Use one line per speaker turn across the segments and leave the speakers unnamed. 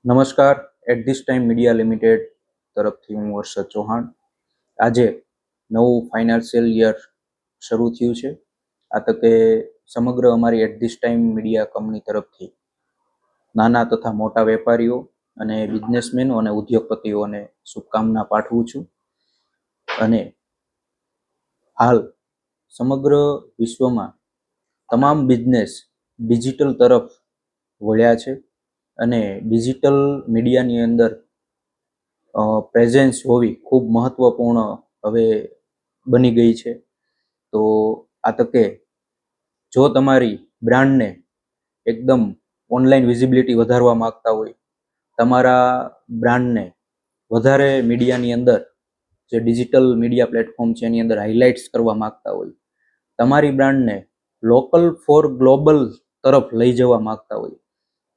નમસ્કાર. At this time Media Limited તરફથી હું હર્ષદ ચૌહાણ. આજે નવું ફાઇનાન્શિયલ યર શરૂ થયું છે. આ તકે સમગ્ર અમારી at this time Media company તરફથી નાના તથા મોટા વેપારીઓ અને બિઝનેસમેનો અને ઉદ્યોગપતિઓને શુભકામના પાઠવું છું. અને હાલ સમગ્ર વિશ્વમાં તમામ બિઝનેસ ડિજિટલ તરફ વળ્યા છે અને ડિજિટલ મીડિયાની અંદર પ્રેઝન્સ હોવી ખૂબ મહત્વપૂર્ણ હવે બની ગઈ છે. તો આ તકે જો તમારી બ્રાન્ડને એકદમ ઓનલાઈન વિઝિબિલિટી વધારવા માંગતા હોય, તમારા બ્રાન્ડને વધારે મીડિયાની અંદર જે ડિજિટલ મીડિયા પ્લેટફોર્મ છે એની અંદર હાઇલાઇટ્સ કરવા માંગતા હોય, તમારી બ્રાન્ડને લોકલ ફોર ગ્લોબલ તરફ લઈ જવા માંગતા હોય,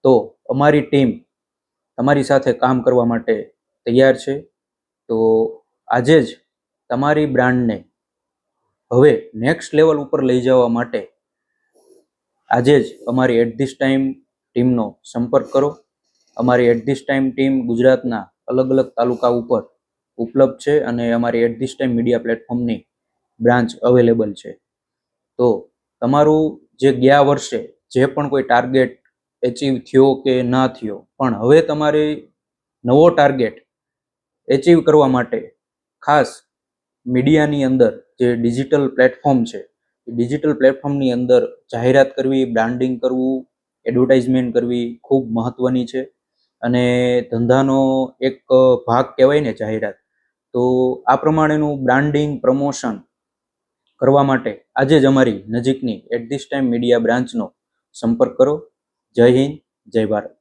તો અમારી ટીમ તમારી સાથે કામ કરવા માટે તૈયાર છે. તો આજે જ તમારી બ્રાન્ડને હવે નેક્સ્ટ લેવલ ઉપર લઈ જવા માટે આજે જ અમારી એટ ધીસ ટાઈમ ટીમનો સંપર્ક કરો. અમારી એટ ધીસ ટાઈમ ટીમ ગુજરાતના અલગ અલગ તાલુકા ઉપર ઉપલબ્ધ છે અને અમારી એટ ધીસ ટાઈમ મીડિયા પ્લેટફોર્મની બ્રાન્ચ અવેલેબલ છે. તો તમારું જે ગયા વર્ષે જે પણ કોઈ ટાર્ગેટ એચીવ થયો કે ના થયો, પણ હવે તમારે નવો ટાર્ગેટ એચીવ કરવા માટે ખાસ મીડિયાની અંદર જે ડિજિટલ પ્લેટફોર્મ છે એ ડિજિટલ પ્લેટફોર્મની અંદર જાહેરાત કરવી, બ્રાન્ડિંગ કરવું, એડવર્ટાઇઝમેન્ટ કરવી ખૂબ મહત્વની છે. અને ધંધાનો એક ભાગ કહેવાય ને જાહેરાત, તો આ પ્રમાણેનું બ્રાન્ડિંગ પ્રમોશન કરવા માટે આજે જ અમારી નજીકની એટ ધીસ ટાઈમ મીડિયા બ્રાન્ચનો સંપર્ક કરો. જય હિન્દ, જય ભારત.